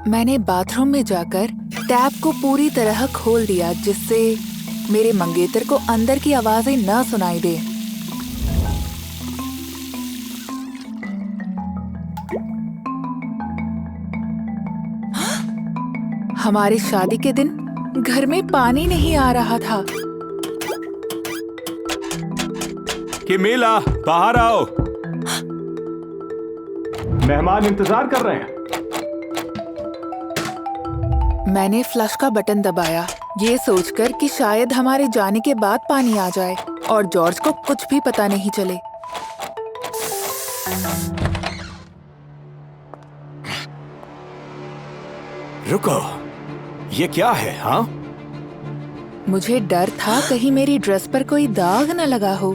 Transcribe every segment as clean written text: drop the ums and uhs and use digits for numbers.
मैंने बाथरूम में जाकर टैप को पूरी तरह खोल दिया जिससे मेरे मंगेतर को अंदर की आवाजें न सुनाई दे। हमारी शादी के दिन घर में पानी नहीं आ रहा था। कैमिला, बाहर आओ। मेहमान इंतजार कर रहे हैं। मैंने फ्लश का बटन दबाया, ये सोचकर कि शायद हमारे जाने के बाद पानी आ जाए और जॉर्ज को कुछ भी पता नहीं चले। रुको, ये क्या है? हाँ, मुझे डर था कहीं मेरी ड्रेस पर कोई दाग न लगा हो,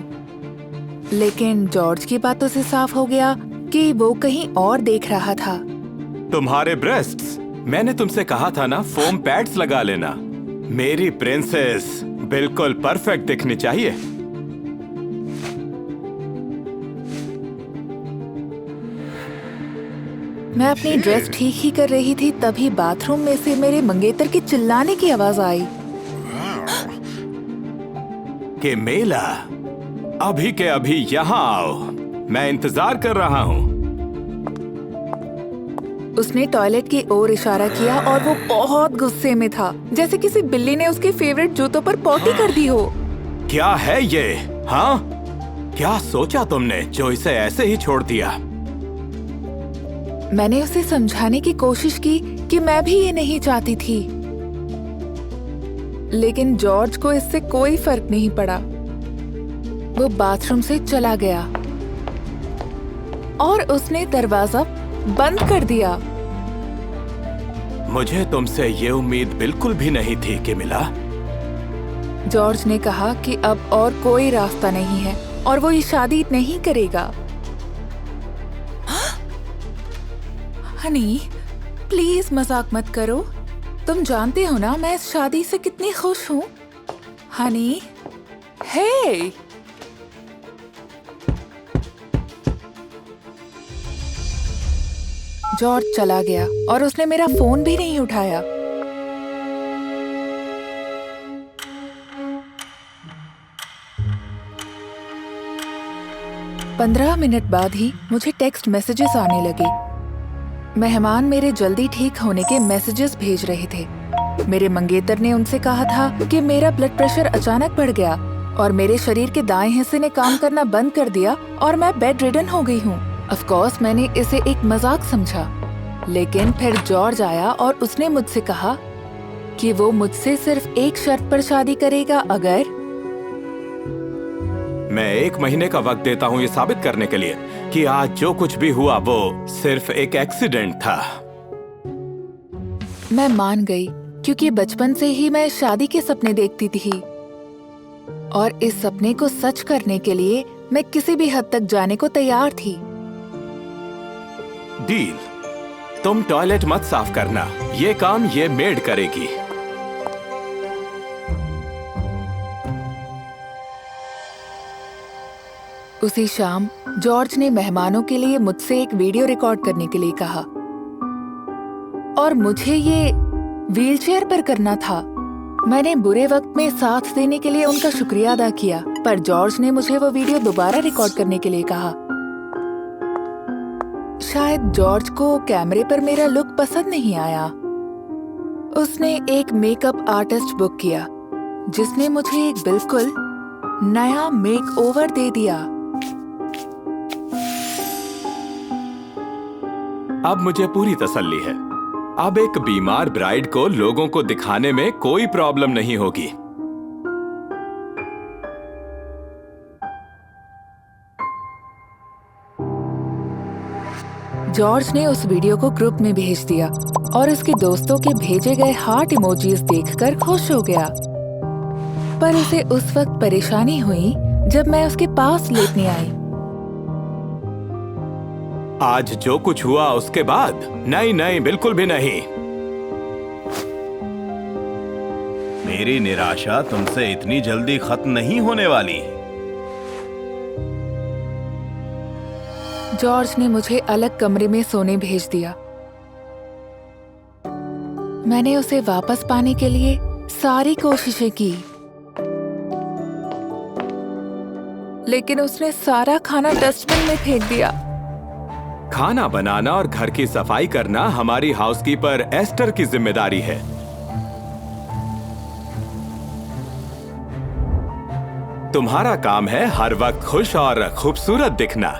लेकिन जॉर्ज की बातों से साफ हो गया कि वो कहीं और देख रहा था। तुम्हारे ब्रेस्ट्स, मैंने तुमसे कहा था ना फोम पैड्स लगा लेना। मेरी प्रिंसेस बिल्कुल परफेक्ट दिखनी चाहिए। मैं अपनी ड्रेस ठीक ही कर रही थी तभी बाथरूम में से मेरे मंगेतर की चिल्लाने की आवाज आई। कैमिला, अभी के अभी यहाँ आओ, मैं इंतजार कर रहा हूँ। उसने टॉयलेट की ओर इशारा किया और वो बहुत गुस्से में था, जैसे किसी बिल्ली ने उसके फेवरेट जूतों पर पॉटी कर दी हो। क्या है ये? हाँ, क्या सोचा तुमने जो इसे ऐसे ही छोड़ दिया? मैंने उसे समझाने की कोशिश की कि मैं भी ये नहीं चाहती थी, लेकिन जॉर्ज को इससे कोई फर्क नहीं पड़ा। वो बाथरूम से चला गया और उसने दरवाजा बंद कर दिया। मुझे तुमसे ये उम्मीद बिल्कुल भी नहीं थी कैमिला। जॉर्ज ने कहा कि अब और कोई रास्ता नहीं है और वो ये शादी नहीं करेगा। हनी, प्लीज मजाक मत करो। तुम जानते हो ना मैं इस शादी से कितनी खुश हूँ। हनी, हे! जॉर्ज चला गया और उसने मेरा फोन भी नहीं उठाया। पंद्रह मिनट बाद ही मुझे टेक्स्ट मैसेजेस आने लगे। मेहमान मेरे जल्दी ठीक होने के मैसेजेस भेज रहे थे। मेरे मंगेतर ने उनसे कहा था कि मेरा ब्लड प्रेशर अचानक बढ़ गया और मेरे शरीर के दाएं हिस्से ने काम करना बंद कर दिया और मैं बेड रिडन हो गई हूँ। ऑफ कोर्स मैंने इसे एक मजाक समझा, लेकिन फिर जॉर्ज आया और उसने मुझसे कहा कि वो मुझसे सिर्फ एक शर्त पर शादी करेगा। अगर मैं 1 महीने का वक्त देता हूँ ये साबित करने के लिए कि आज जो कुछ भी हुआ वो सिर्फ एक एक्सीडेंट था। मैं मान गई क्योंकि बचपन से ही मैं शादी के सपने देखती थी और इस सपने को सच करने के लिए मैं किसी भी हद तक जाने को तैयार थी। डील, तुम टॉयलेट मत साफ करना, ये काम ये मेड करेगी। उसी शाम जॉर्ज ने मेहमानों के लिए मुझसे एक वीडियो रिकॉर्ड करने के लिए कहा और मुझे ये व्हीलचेयर पर करना था। मैंने बुरे वक्त में साथ देने के लिए उनका शुक्रिया अदा किया, पर जॉर्ज ने मुझे वो वीडियो दोबारा रिकॉर्ड करने के लिए कहा। शायद जॉर्ज को कैमरे पर मेरा लुक पसंद नहीं आया। उसने एक मेकअप आर्टिस्ट बुक किया जिसने मुझे एक बिल्कुल नया मेकओवर दे दिया। अब मुझे पूरी तसल्ली है। अब एक बीमार ब्राइड को लोगों को दिखाने में कोई प्रॉब्लम नहीं होगी। जॉर्ज ने उस वीडियो को ग्रुप में भेज दिया और उसके दोस्तों के भेजे गए हार्ट इमोजीज देखकर खुश हो गया। पर उसे उस वक्त परेशानी हुई जब मैं उसके पास लेटने आई। आज जो कुछ हुआ उसके बाद? नहीं नहीं, बिल्कुल भी नहीं। मेरी निराशा तुमसे इतनी जल्दी खत्म नहीं होने वाली। जॉर्ज ने मुझे अलग कमरे में सोने भेज दिया। मैंने उसे वापस पाने के लिए सारी कोशिशें की, लेकिन उसने सारा खाना डस्टबिन में फेंक दिया। खाना बनाना और घर की सफाई करना हमारी हाउसकीपर एस्टर की जिम्मेदारी है। तुम्हारा काम है हर वक्त खुश और खूबसूरत दिखना।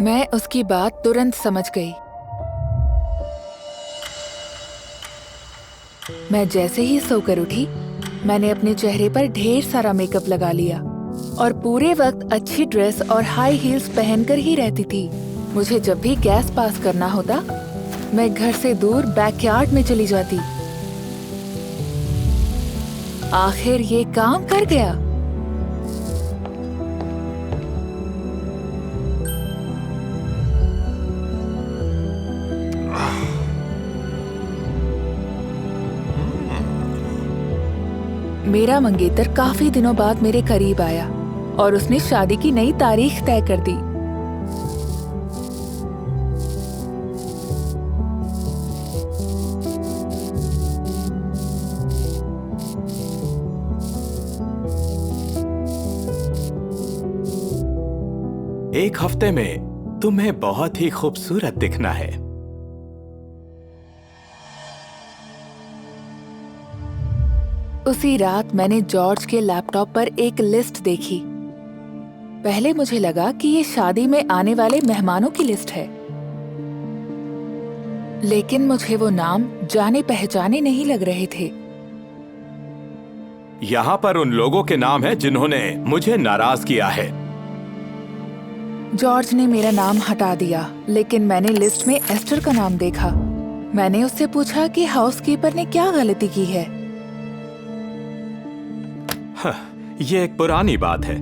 मैं उसकी बात तुरंत समझ गई। मैं जैसे ही सोकर उठी, मैंने अपने चेहरे पर ढेर सारा मेकअप लगा लिया और पूरे वक्त अच्छी ड्रेस और हाई हील्स पहनकर ही रहती थी। मुझे जब भी गैस पास करना होता, मैं घर से दूर बैकयार्ड में चली जाती। आखिर ये काम कर गया। मेरा मंगेतर काफी दिनों बाद मेरे करीब आया और उसने शादी की नई तारीख तय कर दी। एक हफ्ते में तुम्हें बहुत ही खूबसूरत दिखना है। उसी रात मैंने जॉर्ज के लैपटॉप पर एक लिस्ट देखी। पहले मुझे लगा कि ये शादी में आने वाले मेहमानों की लिस्ट है, लेकिन मुझे वो नाम जाने पहचाने नहीं लग रहे थे। यहाँ पर उन लोगों के नाम हैं जिन्होंने मुझे नाराज किया है। जॉर्ज ने मेरा नाम हटा दिया, लेकिन मैंने लिस्ट में एस्टर का नाम देखा। मैंने उससे पूछा कि हाउसकीपर ने क्या गलती की है। ये एक पुरानी बात है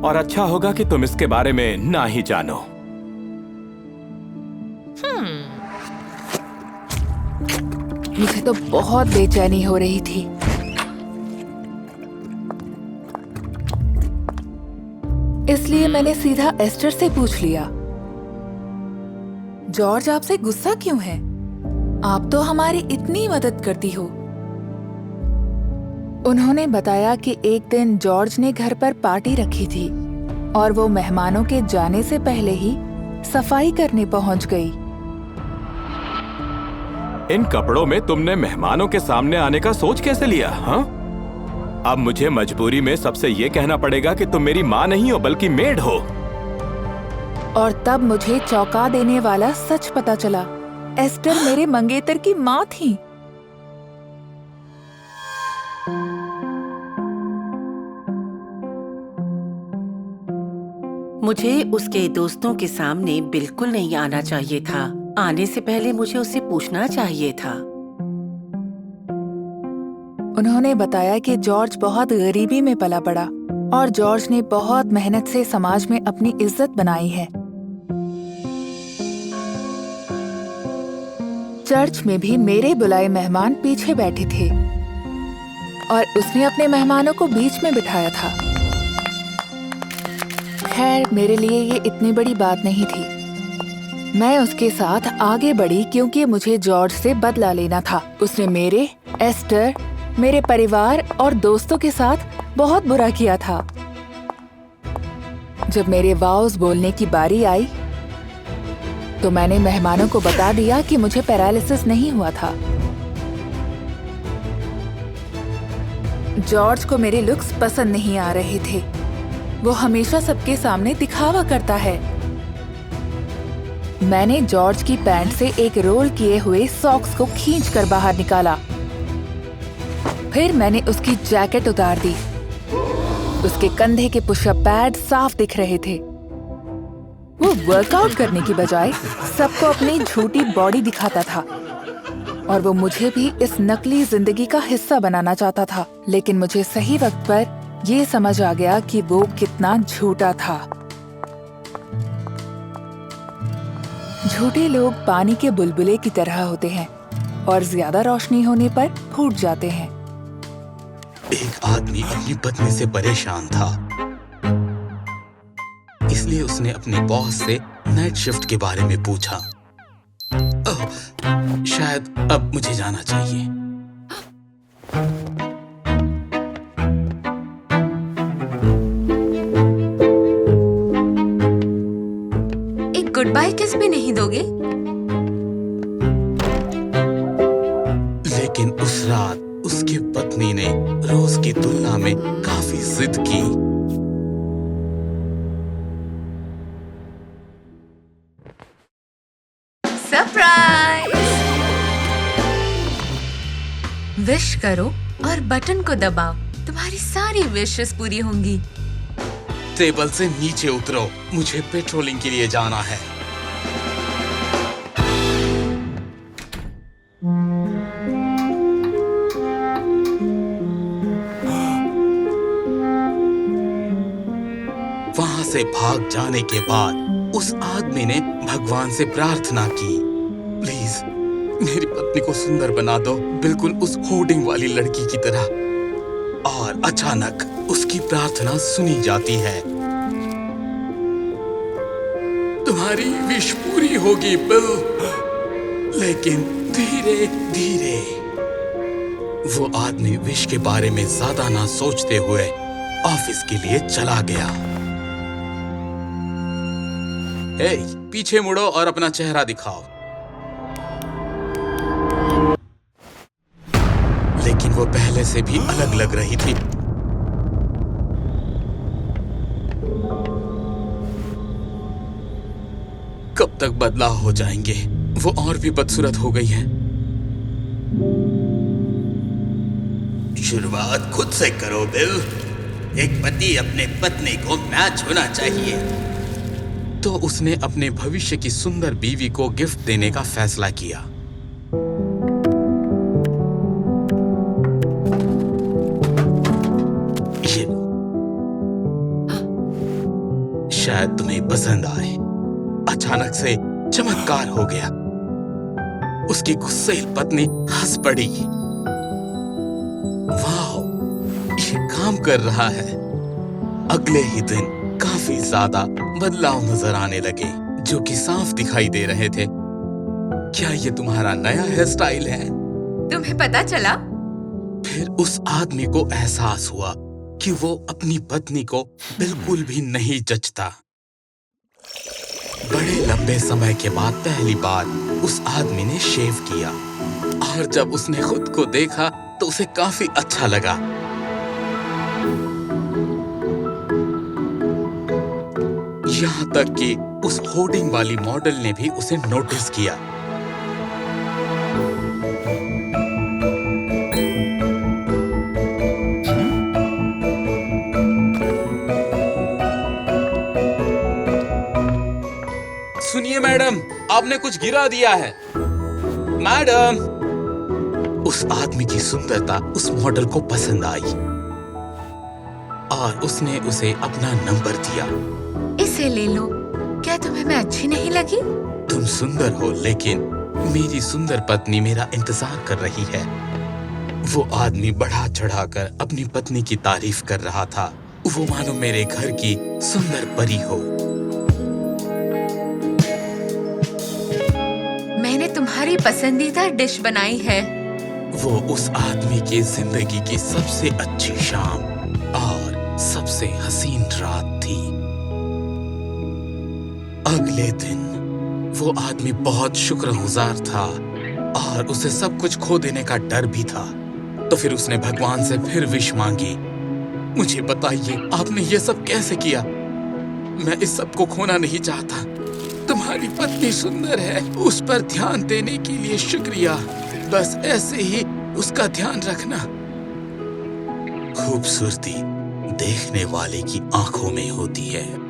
और अच्छा होगा कि तुम इसके बारे में ना ही जानो। मुझे तो बहुत बेचैनी हो रही थी। इसलिए मैंने सीधा एस्टर से पूछ लिया, जॉर्ज आपसे गुस्सा क्यों है? आप तो हमारी इतनी मदद करती हो। उन्होंने बताया कि एक दिन जॉर्ज ने घर पर पार्टी रखी थी और वो मेहमानों के जाने से पहले ही सफाई करने पहुंच गई। इन कपड़ों में तुमने मेहमानों के सामने आने का सोच कैसे लिया? हाँ, अब मुझे मजबूरी में सबसे ये कहना पड़ेगा कि तुम मेरी माँ नहीं हो बल्कि मेड हो। और तब मुझे चौंका देने वाला सच पता चला, एस्टर मेरे मंगेतर की माँ थी। मुझे उसके दोस्तों के सामने बिल्कुल नहीं आना चाहिए था। आने से पहले मुझे उससे पूछना चाहिए था। उन्होंने बताया कि जॉर्ज बहुत गरीबी में पला पड़ा और जॉर्ज ने बहुत मेहनत से समाज में अपनी इज्जत बनाई है। चर्च में भी मेरे बुलाए मेहमान पीछे बैठे थे और उसने अपने मेहमानों को बीच में बिठाया था। खैर, मेरे लिए ये इतनी बड़ी बात नहीं थी। मैं उसके साथ आगे बढ़ी क्योंकि मुझे जॉर्ज से बदला लेना था। उसने मेरे, एस्टर, मेरे परिवार और दोस्तों के साथ बहुत बुरा किया था। जब मेरे वाउस बोलने की बारी आई तो मैंने मेहमानों को बता दिया कि मुझे पैरालिसिस नहीं हुआ था। जॉर्ज को मेरे लुक्स पसंद नहीं आ रहे थे। वो हमेशा सबके सामने दिखावा करता है। मैंने जॉर्ज की पैंट से एक रोल किए हुए सॉक्स को खींचकर बाहर निकाला। फिर मैंने उसकी जैकेट उतार दी। उसके कंधे के पुशअप पैड साफ दिख रहे थे। वो वर्कआउट करने की बजाय सबको अपनी झूठी बॉडी दिखाता था और वो मुझे भी इस नकली जिंदगी का हिस्सा बनाना चाहता था। लेकिन मुझे सही वक्त पर ये समझ आ गया कि वो कितना झूठा था। झूठे लोग पानी के बुलबुले की तरह होते हैं और ज्यादा रोशनी होने पर फूट जाते हैं। एक आदमी अपनी पत्नी से परेशान था, इसलिए उसने अपने बॉस से नाइट शिफ्ट के बारे में पूछा। शायद अब मुझे जाना चाहिए। किस भी नहीं दोगे? लेकिन उस रात उसकी पत्नी ने रोज की तुलना में काफी जिद की। सरप्राइज! विश करो और बटन को दबाओ, तुम्हारी सारी विशेस पूरी होंगी। टेबल से नीचे उतरो, मुझे पेट्रोलिंग के लिए जाना है। वहां से भाग जाने के बाद उस आदमी ने भगवान से प्रार्थना की, प्लीज मेरी पत्नी को सुंदर बना दो, बिल्कुल उस होर्डिंग वाली लड़की की तरह। और अचानक उसकी प्रार्थना सुनी जाती है। तुम्हारी विश पूरी होगी बिल, लेकिन धीरे धीरे। वो आदमी विश के बारे में ज्यादा ना सोचते हुए ऑफिस के लिए चला गया। हे, पीछे मुड़ो और अपना चेहरा दिखाओ। लेकिन वो पहले से भी अलग लग रही थी। कब तक बदलाव हो जाएंगे? वो और भी बदसूरत हो गई है। शुरुआत खुद से करो बिल। एक पति अपने पत्नी को मैच होना चाहिए। तो उसने अपने भविष्य की सुंदर बीवी को गिफ्ट देने का फैसला किया। ये लो, शायद तुम्हें पसंद आए। अचानक से चमत्कार हो गया। उसकी गुस्सैल पत्नी हंस पड़ी। वाह, ये काम कर रहा है। अगले ही दिन काफी ज्यादा बदलाव नजर आने लगे, जो कि साफ दिखाई दे रहे थे। क्या ये तुम्हारा नया हेयर स्टाइल है? तुम्हें पता चला? फिर उस आदमी को एहसास हुआ कि वो अपनी पत्नी को बिल्कुल भी नहीं जचता। बड़े लंबे समय के बाद पहली बार उस आदमी ने शेव किया, और जब उसने खुद को देखा तो उसे काफी अच्छा लगा। यहाँ तक कि उस होर्डिंग वाली मॉडल ने भी उसे नोटिस किया। सुनिए मैडम, आपने कुछ गिरा दिया है। मैडम, उस आदमी की सुंदरता उस मॉडल को पसंद आई और उसने उसे अपना नंबर दिया। इसे ले लो। क्या तुम्हें मैं अच्छी नहीं लगी? तुम सुंदर हो, लेकिन मेरी सुंदर पत्नी मेरा इंतजार कर रही है। वो आदमी बढ़ा चढ़ाकर अपनी पत्नी की तारीफ कर रहा था। वो मानो मेरे घर की सुंदर परी हो। मैंने तुम्हारी पसंदीदा डिश बनाई है। वो उस आदमी की जिंदगी की सबसे अच्छी शाम और सबसे हसीन रात थी। अगले दिन वो आदमी बहुत शुक्रगुजार था और उसे सब कुछ खो देने का डर भी था। तो फिर उसने भगवान से फिर विश मांगी। मुझे बताइए, आपने ये सब कैसे किया? मैं इस सब को खोना नहीं चाहता। तुम्हारी पत्नी सुंदर है, उस पर ध्यान देने के लिए शुक्रिया। बस ऐसे ही उसका ध्यान रखना। खूबसूरती देखने वाले की आंखों में होती है।